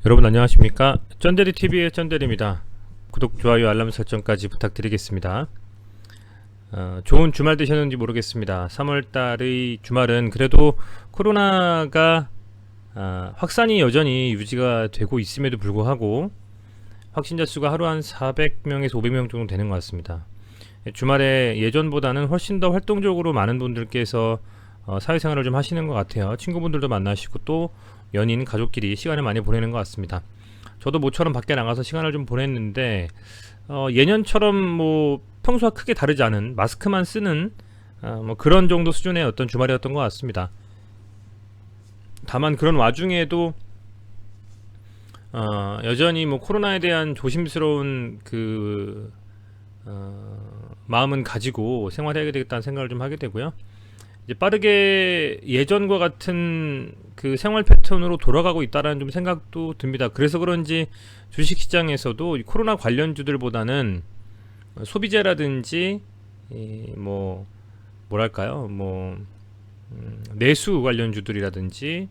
여러분 안녕하십니까? 쩐데리TV의 쩐데리입니다. 구독, 좋아요, 알람 설정까지 부탁드리겠습니다. 좋은 주말 되셨는지 모르겠습니다. 3월달의 주말은 그래도 코로나가 확산이 여전히 유지가 되고 있음에도 불구하고 확진자 수가 하루 한 400명에서 500명 정도 되는 것 같습니다. 주말에 예전보다는 훨씬 더 활동적으로 많은 분들께서 사회생활을 좀 하시는 것 같아요. 친구분들도 만나시고 또 연인, 가족끼리 시간을 많이 보내는 것 같습니다. 저도 모처럼 밖에 나가서 시간을 좀 보냈는데 예년처럼 뭐 평소와 크게 다르지 않은 마스크만 쓰는 뭐 그런 정도 수준의 어떤 주말이었던 것 같습니다. 다만 그런 와중에도 여전히 뭐 코로나에 대한 조심스러운 마음은 가지고 생활해야 되겠다는 생각을 좀 하게 되고요. 이제 빠르게 예전과 같은 그 생활 패턴으로 돌아가고 있다라는 좀 생각도 듭니다. 그래서 그런지 주식시장에서도 코로나 관련주들보다는 소비재라든지 뭐랄까요, 내수 관련주들이라든지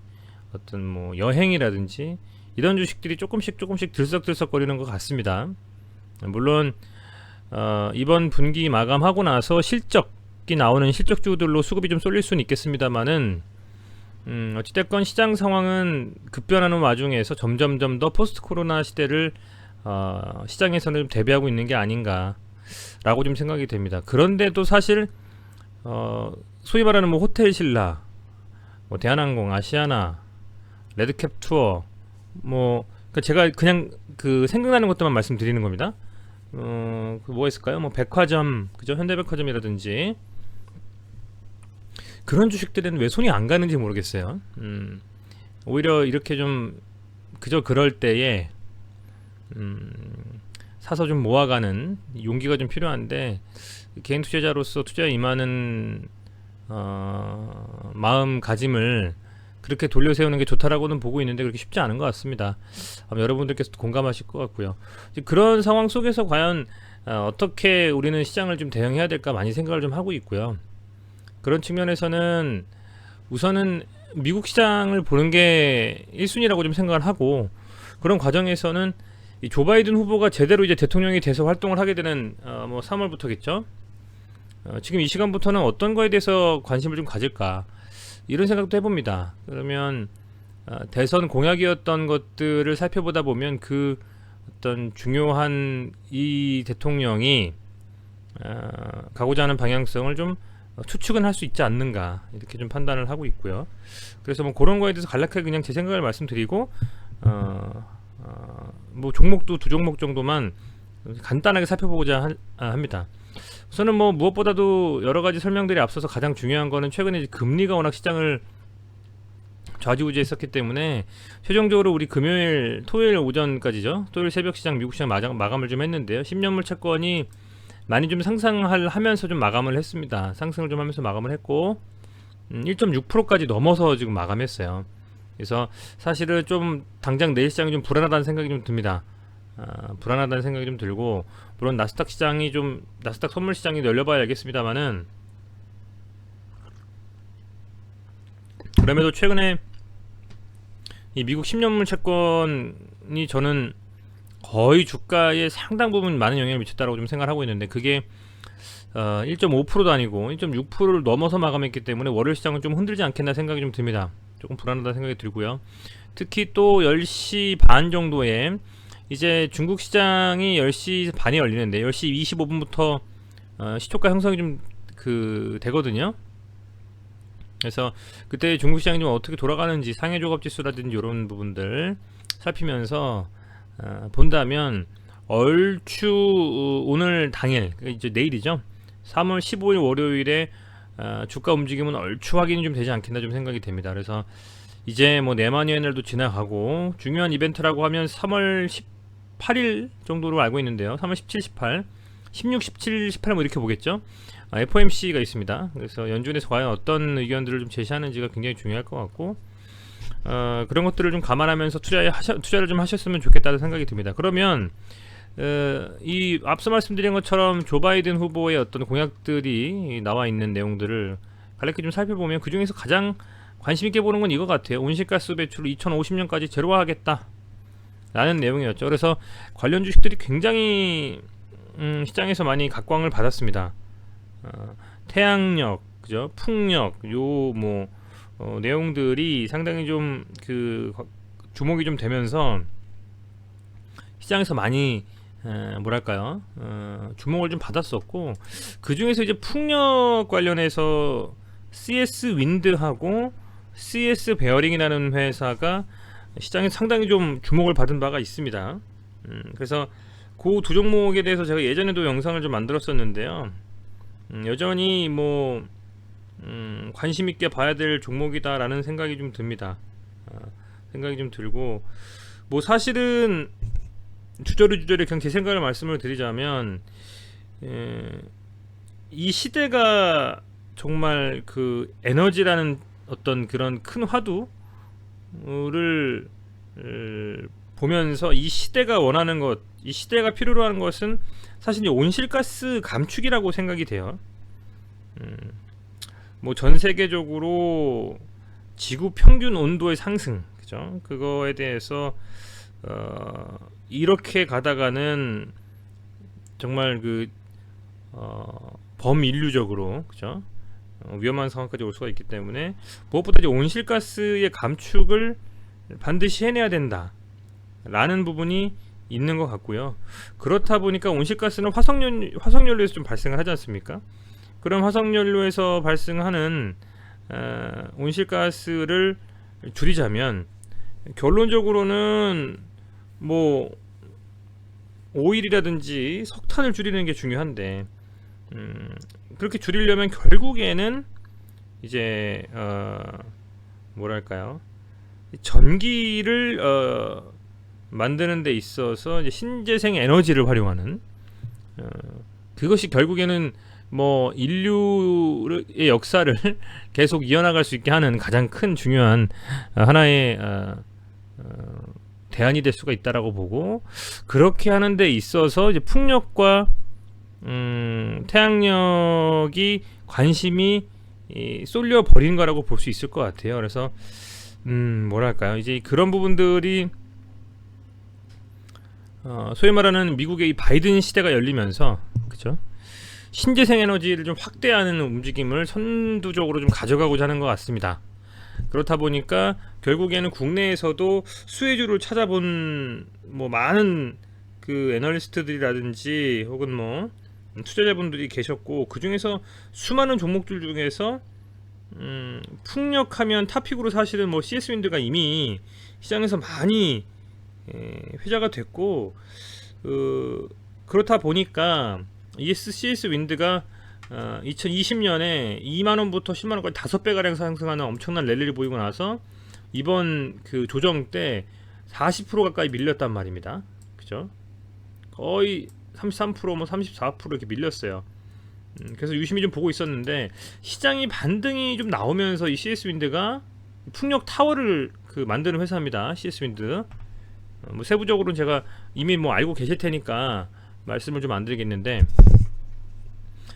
어떤 뭐 여행이라든지 이런 주식들이 조금씩 들썩들썩거리는 것 같습니다. 물론 이번 분기 마감하고 나서 실적이 나오는 실적주들로 수급이 좀 쏠릴 수는 있겠습니다만은 어찌됐건 시장 상황은 급변하는 와중에서 점점점 더 포스트 코로나 시대를 시장에서는 좀 대비하고 있는 게 아닌가라고 좀 생각이 됩니다. 그런데도 사실 소위 말하는 뭐 호텔 신라, 뭐 대한항공, 아시아나, 레드캡 투어, 제가 그냥 그 생각나는 것들만 말씀드리는 겁니다. 뭐가 있을까요? 뭐 백화점, 그죠? 현대백화점이라든지 그런 주식들은 왜 손이 안 가는지 모르겠어요. 오히려 이렇게 좀 그저 그럴 때에 사서 좀 모아가는 용기가 좀 필요한데 개인 투자자로서 투자에 임하는 마음가짐을 그렇게 돌려세우는 게 좋다라고는 보고 있는데 그렇게 쉽지 않은 것 같습니다. 아마 여러분들께서도 공감하실 것 같고요. 그런 상황 속에서 과연 어떻게 우리는 시장을 좀 대응해야 될까 많이 생각을 좀 하고 있고요. 그런 측면에서는 우선은 미국 시장을 보는 게 1순위라고 좀 생각을 하고, 그런 과정에서는 이 조 바이든 후보가 제대로 이제 대통령이 돼서 활동을 하게 되는 3월부터겠죠. 지금 이 시간부터는 어떤 거에 대해서 관심을 좀 가질까 이런 생각도 해봅니다. 그러면 대선 공약이었던 것들을 살펴보다 보면 그 어떤 중요한 이 대통령이 가고자 하는 방향성을 좀 추측은 할 수 있지 않는가 이렇게 좀 판단을 하고 있고요. 그래서 뭐 그런 거에 대해서 간략하게 그냥 제 생각을 말씀드리고 뭐 종목도 두 종목 정도만 간단하게 살펴보고자 합니다. 우선은 뭐 무엇보다도 여러 가지 설명들이 앞서서 가장 중요한 거는 최근에 이제 금리가 워낙 시장을 좌지우지했었기 때문에 최종적으로 우리 금요일, 토요일 오전까지죠. 토요일 새벽 시장 미국 시장 마감을 좀 했는데요. 10년물 채권이 많이 좀 하면서 좀 마감을 했습니다. 상승을 좀 하면서 마감을 했고 1.6%까지 넘어서 지금 마감했어요. 그래서 사실은 좀 당장 내일 시장이 좀 불안하다는 생각이 좀 듭니다. 불안하다는 생각이 좀 들고, 물론 나스닥 선물 시장이 열려봐야 알겠습니다만은 그럼에도 최근에 이 미국 10년물 채권이 저는 거의 주가에 상당 부분 많은 영향을 미쳤다고 좀 생각을 하고 있는데, 그게 1.5%도 아니고 1.6%를 넘어서 마감했기 때문에 월요일 시장은 좀 흔들지 않겠나 생각이 좀 듭니다. 조금 불안하다는 생각이 들고요. 특히 또 10시 반 정도에 이제 중국 시장이 10시 반에 열리는데 10시 25분부터 시초가 형성이 좀 되거든요. 그래서 그때 중국 시장이 좀 어떻게 돌아가는지 상해 조갑 지수라든지 이런 부분들 살피면서 본다면 얼추 오늘 당일, 이제 내일이죠. 3월 15일 월요일에 주가 움직임은 얼추 확인이 좀 되지 않겠나 좀 생각이 됩니다. 그래서 이제 뭐 내마니엘도 지나가고 중요한 이벤트라고 하면 3월 18일 정도로 알고 있는데요. 3월 17, 18, 16, 17, 18 뭐 이렇게 보겠죠. FOMC가 있습니다. 그래서 연준에서 과연 어떤 의견들을 좀 제시하는지가 굉장히 중요할 것 같고, 그런 것들을 좀 감안하면서 투자를 좀 하셨으면 좋겠다는 생각이 듭니다. 그러면 이 앞서 말씀드린 것처럼 조 바이든 후보의 어떤 공약들이 나와 있는 내용들을 간략히 좀 살펴보면 그 중에서 가장 관심 있게 보는 건 이거 같아요. 온실가스 배출을 2050년까지 제로화하겠다. 라는 내용이었죠. 그래서 관련 주식들이 굉장히 시장에서 많이 각광을 받았습니다. 태양력, 그죠? 풍력, 요 뭐 내용들이 상당히 좀 그 주목이 좀 되면서 시장에서 많이 뭐랄까요? 주목을 좀 받았었고, 그 중에서 이제 풍력 관련해서 CS 윈드하고 CS 베어링이라는 회사가 시장에 상당히 좀 주목을 받은 바가 있습니다. 그래서 그 두 종목에 대해서 제가 예전에도 영상을 좀 만들었었는데요. 여전히 뭐 관심 있게 봐야 될 종목이다라는 생각이 좀 듭니다. 생각이 좀 들고, 뭐 사실은 주저리 그냥 제 생각을 말씀을 드리자면, 이 시대가 정말 그 에너지라는 어떤 그런 큰 화두를 보면서 이 시대가 원하는 것, 이 시대가 필요로 하는 것은 사실 이제 온실가스 감축이라고 생각이 돼요. 뭐 전 세계적으로 지구 평균 온도의 상승, 그죠? 그거에 대해서 이렇게 가다가는 정말 그 범인류적으로, 그죠? 위험한 상황까지 올 수가 있기 때문에 무엇보다 이제 온실가스의 감축을 반드시 해내야 된다 라는 부분이 있는 것 같고요. 그렇다 보니까 온실가스는 화석연료에서 좀 발생을 하지 않습니까? 그럼 화석연료에서 발생하는 온실가스를 줄이자면 결론적으로는 뭐 오일이라든지 석탄을 줄이는 게 중요한데, 그렇게 줄이려면 결국에는 이제 뭐랄까요, 전기를 만드는 데 있어서 이제 신재생 에너지를 활용하는, 그것이 결국에는 뭐 인류의 역사를 계속 이어나갈 수 있게 하는 가장 큰 중요한 하나의 대안이 될 수가 있다라고 보고, 그렇게 하는 데 있어서 이제 풍력과 태양력이 관심이 쏠려 버린 거라고 볼 수 있을 것 같아요. 그래서 뭐랄까요, 이제 그런 부분들이 소위 말하는 미국의 이 바이든 시대가 열리면서, 그죠? 신재생 에너지를 좀 확대하는 움직임을 선두적으로 좀 가져가고자 하는 것 같습니다. 그렇다 보니까 결국에는 국내에서도 수혜주를 찾아본 뭐 많은 그 애널리스트들이라든지 혹은 뭐 투자자분들이 계셨고, 그 중에서 수많은 종목들 중에서 풍력하면 탑픽으로 사실은 뭐 CS 윈드가 이미 시장에서 많이 회자가 됐고, 그렇다 보니까 CS 윈드가 2020년에 2만원부터 10만원까지 5배가량 상승하는 엄청난 랠리를 보이고 나서 이번 그 조정 때 40% 가까이 밀렸단 말입니다. 그죠? 거의 33%, 뭐 34% 이렇게 밀렸어요. 그래서 유심히 좀 보고 있었는데, 시장이 반등이 좀 나오면서 이 CS 윈드가 풍력 타워를 그 만드는 회사입니다. CS 윈드. 뭐 세부적으로는 제가 이미 뭐 알고 계실 테니까 말씀을 좀 안 드리겠는데,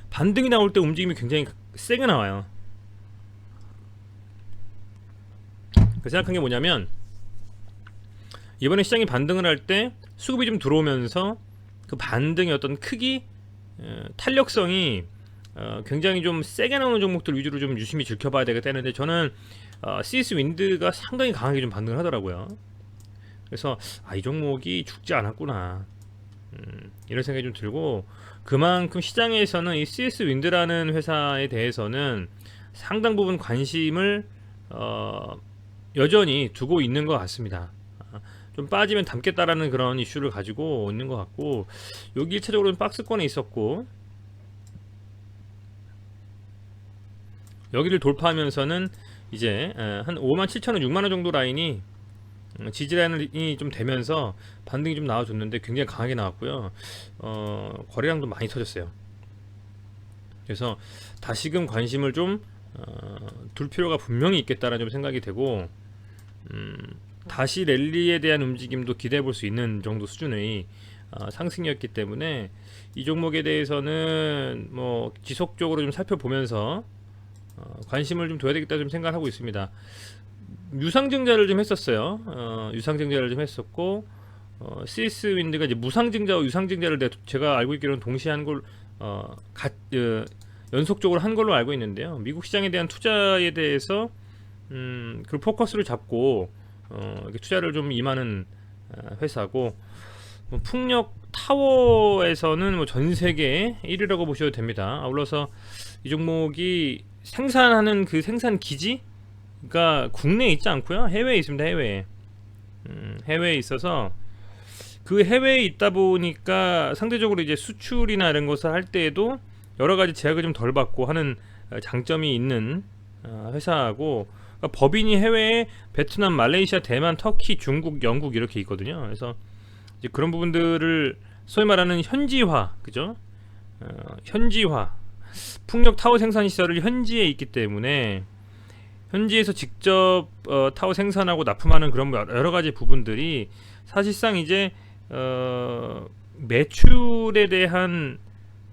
반등이 나올 때 움직임이 굉장히 세게 나와요. 그 생각한 게 뭐냐면, 이번에 시장이 반등을 할 때 수급이 좀 들어오면서 그 반등의 어떤 크기, 탄력성이 굉장히 좀 세게 나오는 종목들 위주로 좀 유심히 지켜봐야 되겠다는데, 저는 CS 윈드가 상당히 강하게 좀 반등을 하더라고요. 그래서 이 종목이 죽지 않았구나, 이런 생각이 좀 들고, 그만큼 시장에서는 이 CS 윈드라는 회사에 대해서는 상당 부분 관심을 여전히 두고 있는 것 같습니다. 좀 빠지면 담겠다라는 그런 이슈를 가지고 있는 것 같고, 여기 1차적으로는 박스권에 있었고, 여기를 돌파하면서는 이제 한 57,000원, 6만원 정도 라인이 지지라인이 좀 되면서 반등이 좀 나와줬는데 굉장히 강하게 나왔고요. 거래량도 많이 터졌어요. 그래서 다시금 관심을 좀 둘 필요가 분명히 있겠다라는 좀 생각이 되고, 다시 랠리에 대한 움직임도 기대해 볼 수 있는 정도 수준의 상승이었기 때문에 이 종목에 대해서는 뭐 지속적으로 좀 살펴보면서 관심을 좀 둬야 되겠다 좀 생각하고 있습니다. 유상증자를 좀 했었어요. 유상증자를 좀 했었고, CS 윈드가 이제 무상증자와 유상증자를 제가 알고 있기로는 동시에 한 걸 연속적으로 한 걸로 알고 있는데요. 미국 시장에 대한 투자에 대해서 그 포커스를 잡고 이렇게 투자를 좀 임하는 회사고, 뭐 풍력 타워에서는 뭐 전 세계 1위라고 보셔도 됩니다. 아울러서 이 종목이 생산하는 그 생산 기지가 국내에 있지 않고요, 해외에 있습니다. 해외에 있어서 그 해외에 있다 보니까 상대적으로 이제 수출이나 이런 것을 할 때에도 여러 가지 제약을 좀 덜 받고 하는 장점이 있는 회사고, 그러니까 법인이 해외에 베트남, 말레이시아, 대만, 터키, 중국, 영국 이렇게 있거든요. 그래서 이제 그런 부분들을 소위 말하는 현지화, 그죠? 현지화, 풍력 타워 생산 시설을 현지에 있기 때문에 현지에서 직접 타워 생산하고 납품하는 그런 여러 가지 부분들이 사실상 이제 매출에 대한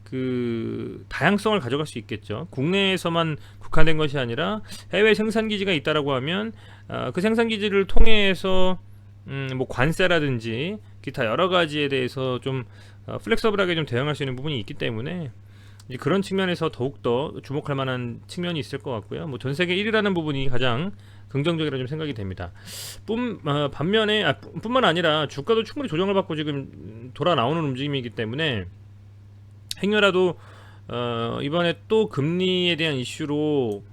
그 다양성을 가져갈 수 있겠죠. 국내에서만 국한된 것이 아니라 해외 생산 기지가 있다라고 하면 그 생산 기지를 통해서 뭐 관세라든지 기타 여러 가지에 대해서 좀 플렉서블하게 좀 대응할 수 있는 부분이 있기 때문에 이제 그런 측면에서 더욱더 주목할 만한 측면이 있을 것 같고요. 뭐 전 세계 1위라는 부분이 가장 긍정적이라 좀 생각이 됩니다. 반면에 뿐만 아니라 주가도 충분히 조정을 받고 지금 돌아 나오는 움직임이기 때문에 행여라도 이번에 또 금리에 대한 이슈로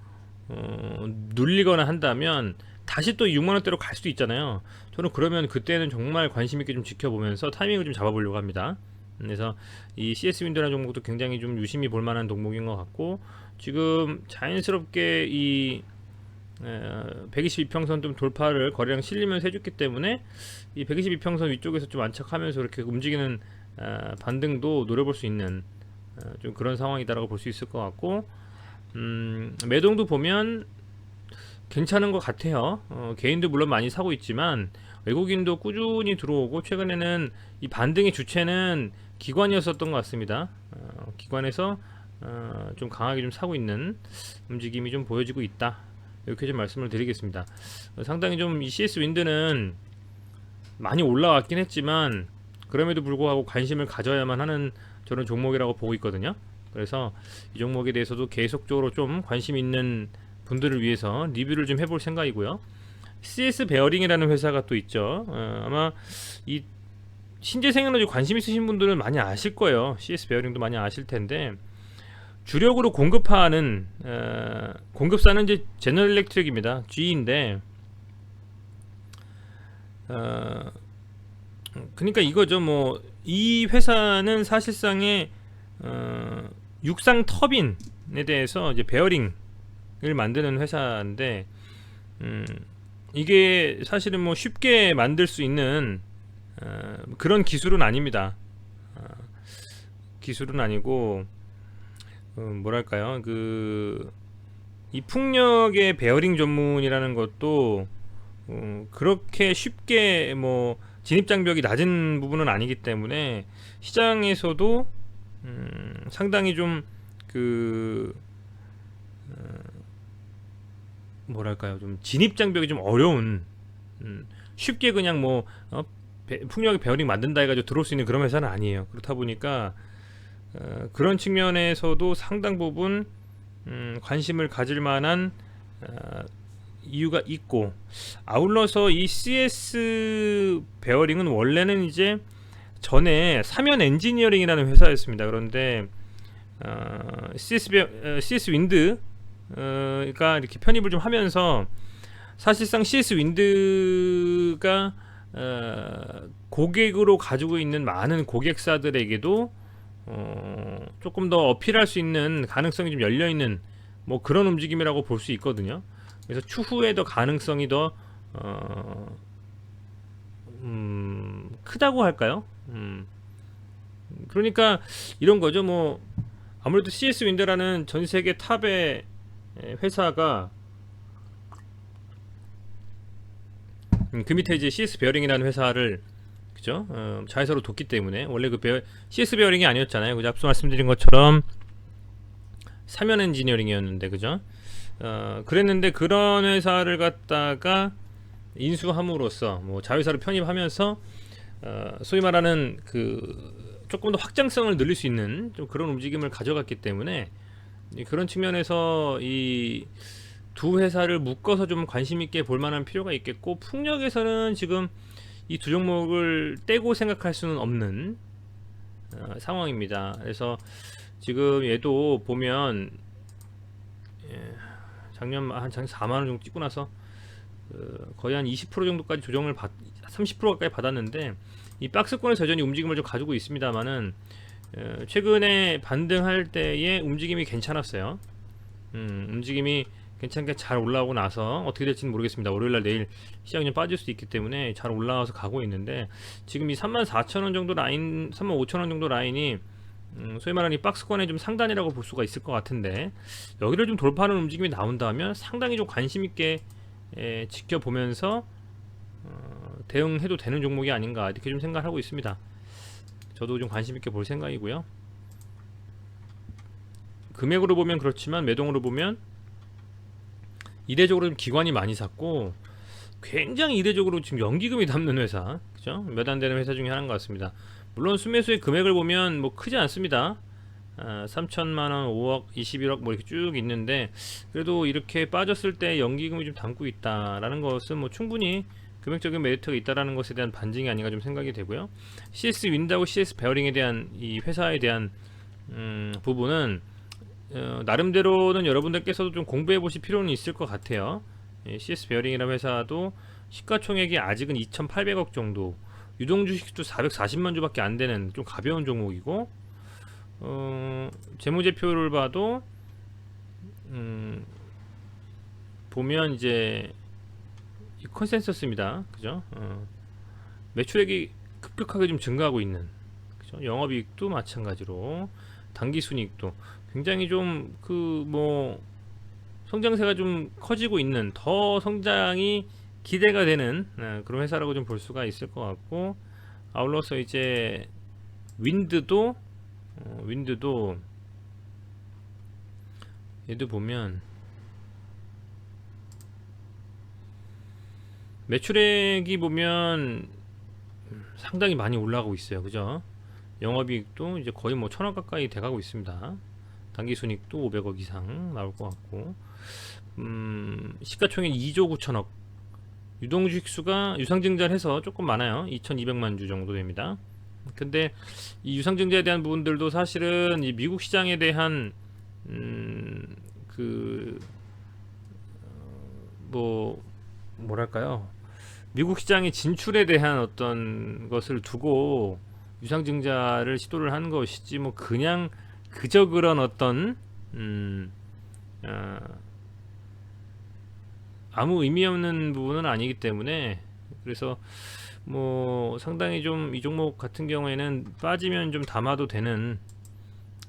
눌리거나 한다면 다시 또 6만원대로 갈 수도 있잖아요. 저는 그러면 그때는 정말 관심 있게 좀 지켜보면서 타이밍을 좀 잡아보려고 합니다. 그래서 이 CS 윈드라는 종목도 굉장히 좀 유심히 볼 만한 종목인 것 같고, 지금 자연스럽게 이 122평선 좀 돌파를 거래량 실리면서 해줬기 때문에 이 122평선 위쪽에서 좀 안착하면서 이렇게 움직이는 반등도 노려볼 수 있는 좀 그런 상황이다라고 볼 수 있을 것 같고, 매동도 보면 괜찮은 것 같아요. 개인도 물론 많이 사고 있지만 외국인도 꾸준히 들어오고, 최근에는 이 반등의 주체는 기관이었었던 것 같습니다. 기관에서 좀 강하게 좀 사고 있는 움직임이 좀 보여지고 있다, 이렇게 좀 말씀을 드리겠습니다. 상당히 좀 이 CS 윈드는 많이 올라왔긴 했지만 그럼에도 불구하고 관심을 가져야만 하는 저런 종목이라고 보고 있거든요. 그래서 이 종목에 대해서도 계속적으로 좀 관심 있는 분들을 위해서 리뷰를 좀 해볼 생각이고요. CS 베어링이라는 회사가 또 있죠. 아마 이 신재생에너지 관심 있으신 분들은 많이 아실 거예요. CS 베어링도 많이 아실 텐데, 주력으로 공급하는 공급사는 이제 제너럴 일렉트릭입니다. GE인데 그러니까 이거죠. 뭐 이 회사는 사실상의 육상 터빈에 대해서 이제 베어링을 만드는 회사인데, 이게 사실은 뭐 쉽게 만들 수 있는 그런 기술은 아닙니다. 기술은 아니고 뭐랄까요, 이 풍력의 베어링 전문이라는 것도 그렇게 쉽게 뭐 진입 장벽이 낮은 부분은 아니기 때문에 시장에서도 상당히 좀 뭐랄까요, 좀 진입 장벽이 좀 어려운, 쉽게 그냥 뭐 풍력의 베어링 만든다 해가지고 들어올 수 있는 그런 회사는 아니에요. 그렇다 보니까 그런 측면에서도 상당 부분 관심을 가질 만한 이유가 있고, 아울러서 이 CS 베어링은 원래는 이제 전에 사면 엔지니어링이라는 회사였습니다. 그런데 CS 윈드가 이렇게 편입을 좀 하면서 사실상 CS 윈드가 고객으로 가지고 있는 많은 고객사들에게도 조금 더 어필할 수 있는 가능성이 좀 열려있는 뭐 그런 움직임이라고 볼 수 있거든요. 그래서 추후에 더 가능성이 더 크다고 할까요? 그러니까 이런 거죠. 뭐 아무래도 CS 윈드라는 전 세계 탑의 회사가 그 밑에 이제 CS 베어링이라는 회사를, 그죠? 자회사로 뒀기 때문에 원래 CS 베어링이 아니었잖아요. 그죠? 앞서 말씀드린 것처럼 사면 엔지니어링이었는데, 그죠? 그랬는데 그런 회사를 갖다가 인수함으로써 뭐 자회사로 편입하면서 소위 말하는 조금 더 확장성을 늘릴 수 있는 좀 그런 움직임을 가져갔기 때문에 그런 측면에서 이 두 회사를 묶어서 좀 관심 있게 볼 만한 필요가 있겠고, 풍력에서는 지금 이 두 종목을 떼고 생각할 수는 없는 상황입니다. 그래서 지금 얘도 보면 작년 4만원 정도 찍고 나서 거의 한 20% 정도까지 조정을 30% 가까이 받았는데, 이 박스권에서 여전히 움직임을 좀 가지고 있습니다만은 최근에 반등할 때의 움직임이 괜찮았어요. 움직임이 괜찮게 잘 올라오고 나서 어떻게 될지는 모르겠습니다. 월요일날 내일 시장이 좀 빠질 수도 있기 때문에 잘 올라와서 가고 있는데, 지금 이 34,000원 정도 라인, 35,000원 정도 라인이 소위 말하는 이 박스권의 좀 상단이라고 볼 수가 있을 것 같은데, 여기를 좀 돌파하는 움직임이 나온다면 상당히 좀 관심 있게 지켜보면서 대응해도 되는 종목이 아닌가 이렇게 좀 생각하고 있습니다. 저도 좀 관심 있게 볼 생각이고요. 금액으로 보면 그렇지만 매동으로 보면 이례적으로 좀 기관이 많이 샀고, 굉장히 이례적으로 지금 연기금이 남는 회사, 그죠? 몇 안 되는 회사 중에 하나인 것 같습니다. 물론 순매수의 금액을 보면 뭐 크지 않습니다. 3천만원, 5억, 21억 뭐 이렇게 쭉 있는데, 그래도 이렇게 빠졌을 때 연기금이 좀 담고 있다라는 것은 뭐 충분히 금액적인 메리트가 있다라는 것에 대한 반증이 아닌가 좀 생각이 되고요. CS 윈드하고 CS 베어링에 대한 이 회사에 대한 부분은 나름대로는 여러분들께서도 좀 공부해 보실 필요는 있을 것 같아요. CS 베어링이라는 회사도 시가총액이 아직은 2,800억 정도, 유동주식도 440만 주밖에 안 되는 좀 가벼운 종목이고, 재무제표를 봐도 보면 이제 이 컨센서스입니다. 그죠? 매출액이 급격하게 좀 증가하고 있는, 그죠? 영업이익도 마찬가지로, 당기순이익도 굉장히 좀 성장세가 좀 커지고 있는, 더 성장이 기대가 되는 그런 회사라고 좀 볼 수가 있을 것 같고, 아울러서 이제 윈드도 얘도 보면 매출액이 보면 상당히 많이 올라가고 있어요. 그죠? 영업이익도 이제 거의 뭐 1,000억 가까이 돼가고 있습니다. 당기순이익도 500억 이상 나올 것 같고, 시가총액 2조 9천억, 유동주식수가 유상증자를 해서 조금 많아요. 2,200만 주 정도 됩니다. 근데 이 유상증자에 대한 부분들도 사실은 이 미국 시장에 대한 뭐랄까요, 미국 시장의 진출에 대한 어떤 것을 두고 유상증자를 시도를 한 것이지, 뭐 그냥 그저 그런 어떤 아무 의미 없는 부분은 아니기 때문에, 그래서 뭐 상당히 좀 이 종목 같은 경우에는 빠지면 좀 담아도 되는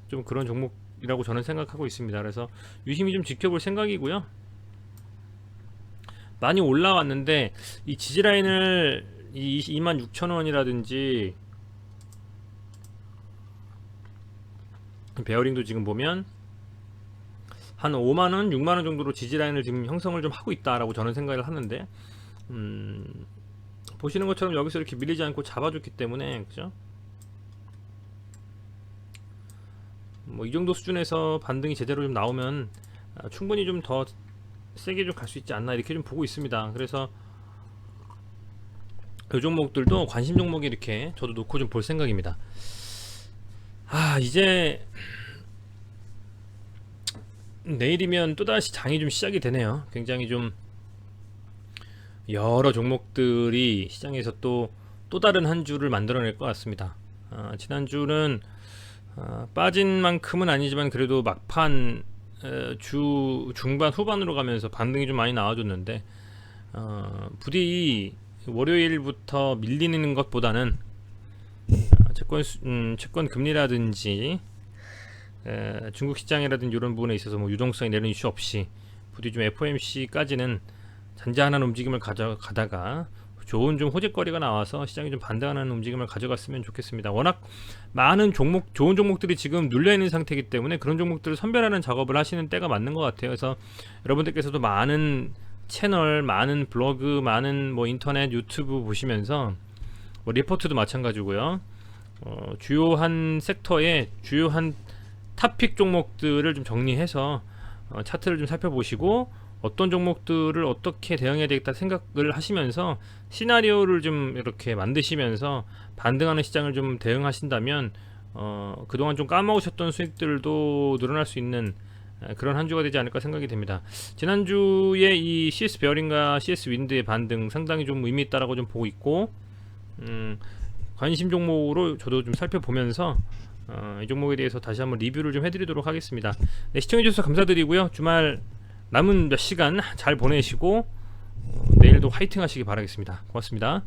좀 그런 종목이라고 저는 생각하고 있습니다. 그래서 유심히 좀 지켜볼 생각이고요. 많이 올라왔는데 이 지지라인을 26,000원이라든지 베어링도 지금 보면 한 5만원, 6만원 정도로 지지라인을 지금 형성을 좀 하고 있다라고 저는 생각을 하는데, 보시는 것처럼 여기서 이렇게 밀리지 않고 잡아줬기 때문에, 그죠? 뭐 이 정도 수준에서 반등이 제대로 좀 나오면 충분히 좀 더 세게 좀 갈 수 있지 않나 이렇게 좀 보고 있습니다. 그래서 이 종목들도 관심 종목이 이렇게 저도 놓고 좀 볼 생각입니다. 이제 내일이면 또다시 장이 좀 시작이 되네요. 굉장히 좀 여러 종목들이 시장에서 또 다른 한 주를 만들어낼 것 같습니다. 지난주는 빠진 만큼은 아니지만 그래도 막판 주 중반 후반으로 가면서 반등이 좀 많이 나와줬는데, 부디 월요일부터 밀리는 것보다는 채권 금리라든지 중국 시장이라든지 이런 부분에 있어서 뭐 유동성이 내리는 이슈 없이 부디 좀 FOMC까지는 잔잔한 움직임을 가져가다가 좋은 좀 호재거리가 나와서 시장이 좀 반등하는 움직임을 가져갔으면 좋겠습니다. 워낙 많은 좋은 종목들이 지금 눌려있는 상태이기 때문에 그런 종목들을 선별하는 작업을 하시는 때가 맞는 것 같아요. 그래서 여러분들께서도 많은 채널, 많은 블로그, 많은 뭐 인터넷, 유튜브 보시면서 뭐 리포트도 마찬가지고요. 주요한 섹터의 주요한 탑픽 종목들을 좀 정리해서 차트를 좀 살펴보시고 어떤 종목들을 어떻게 대응해야 되겠다 생각을 하시면서 시나리오를 좀 이렇게 만드시면서 반등하는 시장을 좀 대응하신다면 그동안 좀 까먹으셨던 수익들도 늘어날 수 있는 그런 한 주가 되지 않을까 생각이 됩니다. 지난주에 이 CS 베어링과 CS 윈드의 반등 상당히 좀 의미 있다라고 좀 보고 있고, 관심 종목으로 저도 좀 살펴보면서 이 종목에 대해서 다시 한번 리뷰를 좀 해드리도록 하겠습니다. 네, 시청해주셔서 감사드리고요. 주말 남은 몇 시간 잘 보내시고 내일도 화이팅 하시기 바라겠습니다. 고맙습니다.